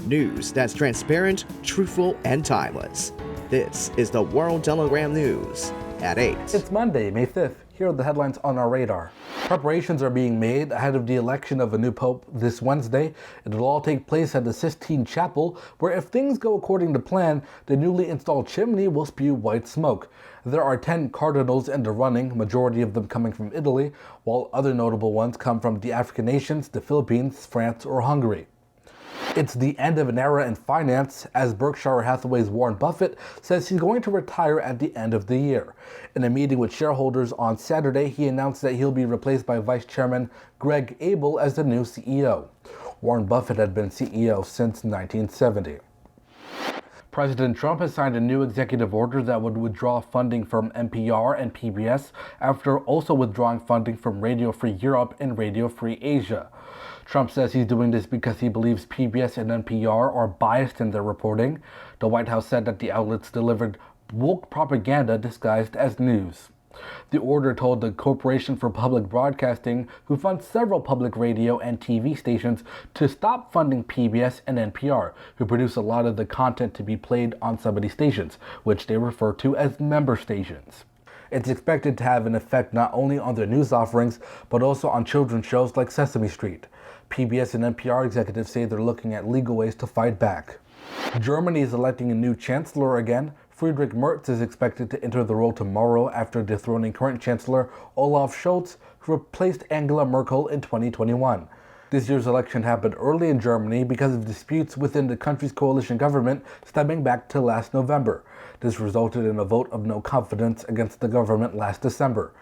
News that's transparent, truthful, and timeless. This is the World Telegram News at 8. It's Monday, May 5th. Here are the headlines on our radar. Preparations are being made ahead of the election of a new pope this Wednesday. It'll all take place at the Sistine Chapel, where if things go according to plan, the newly installed chimney will spew white smoke. There are 10 cardinals in the running, majority of them coming from Italy, while other notable ones come from the African nations, the Philippines, France, or Hungary. It's the end of an era in finance, as Berkshire Hathaway's Warren Buffett says he's going to retire at the end of the year. In a meeting with shareholders on Saturday, he announced that he'll be replaced by Vice Chairman Greg Abel as the new CEO. Warren Buffett had been CEO since 1970. President Trump has signed a new executive order that would withdraw funding from NPR and PBS after also withdrawing funding from Radio Free Europe and Radio Free Asia. Trump says he's doing this because he believes PBS and NPR are biased in their reporting. The White House said that the outlets delivered woke propaganda disguised as news. The order told the Corporation for Public Broadcasting, who funds several public radio and TV stations, to stop funding PBS and NPR, who produce a lot of the content to be played on some of these stations, which they refer to as member stations. It's expected to have an effect not only on their news offerings, but also on children's shows like Sesame Street. PBS and NPR executives say they're looking at legal ways to fight back. Germany is electing a new chancellor again. Friedrich Merz is expected to enter the role tomorrow after dethroning current Chancellor Olaf Scholz, who replaced Angela Merkel in 2021. This year's election happened early in Germany because of disputes within the country's coalition government stemming back to last November. This resulted in a vote of no confidence against the government last December.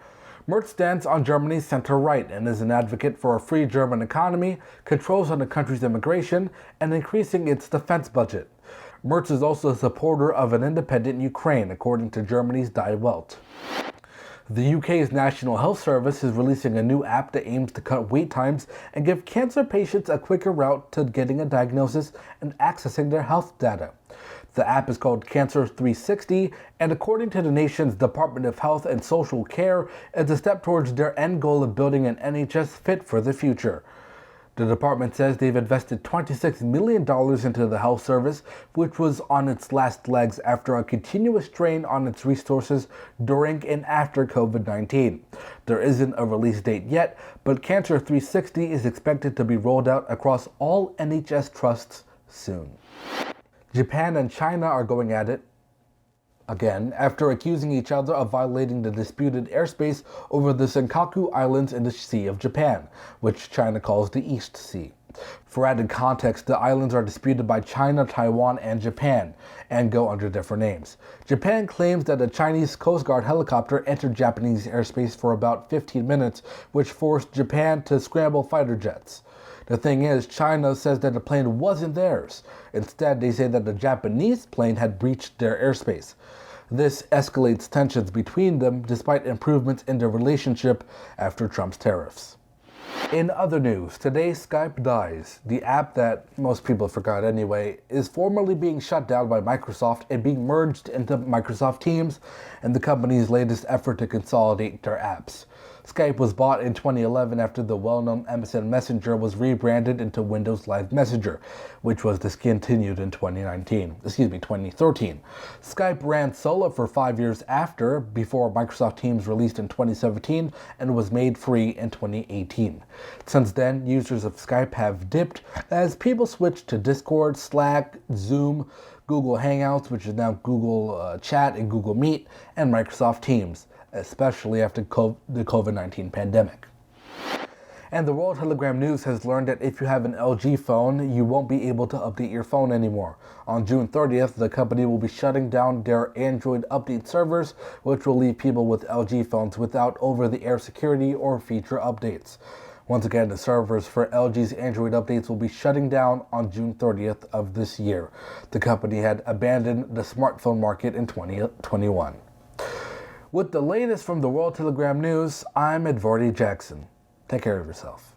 Merz stands on Germany's center-right and is an advocate for a free German economy, controls on the country's immigration, and increasing its defense budget. Merz is also a supporter of an independent Ukraine, according to Germany's Die Welt. The UK's National Health Service is releasing a new app that aims to cut wait times and give cancer patients a quicker route to getting a diagnosis and accessing their health data. The app is called Cancer 360, and according to the nation's Department of Health and Social Care, it's a step towards their end goal of building an NHS fit for the future. The department says they've invested $26 million into the health service, which was on its last legs after a continuous strain on its resources during and after COVID-19. There isn't a release date yet, but Cancer 360 is expected to be rolled out across all NHS trusts soon. Japan and China are going at it again after accusing each other of violating the disputed airspace over the Senkaku Islands in the Sea of Japan, which China calls the East Sea. For added context, the islands are disputed by China, Taiwan, and Japan, and go under different names. Japan claims that a Chinese Coast Guard helicopter entered Japanese airspace for about 15 minutes, which forced Japan to scramble fighter jets. The thing is, China says that the plane wasn't theirs. Instead, they say that the Japanese plane had breached their airspace. This escalates tensions between them despite improvements in their relationship after Trump's tariffs. In other news, today Skype dies. The app that most people forgot anyway is formally being shut down by Microsoft and being merged into Microsoft Teams and the company's latest effort to consolidate their apps. Skype was bought in 2011 after the well-known MSN Messenger was rebranded into Windows Live Messenger, which was discontinued in 2013. Skype ran solo for 5 years before Microsoft Teams released in 2017 and was made free in 2018. Since then, users of Skype have dipped as people switched to Discord, Slack, Zoom, Google Hangouts, which is now Google Chat and Google Meet, and Microsoft Teams, especially after the COVID-19 pandemic. And the World Telegram News has learned that if you have an LG phone, you won't be able to update your phone anymore. On June 30th, the company will be shutting down their Android update servers, which will leave people with LG phones without over-the-air security or feature updates. Once again, the servers for LG's Android updates will be shutting down on June 30th of this year. The company had abandoned the smartphone market in 2021. With the latest from the World Telegram News, I'm Edvardy Jackson. Take care of yourself.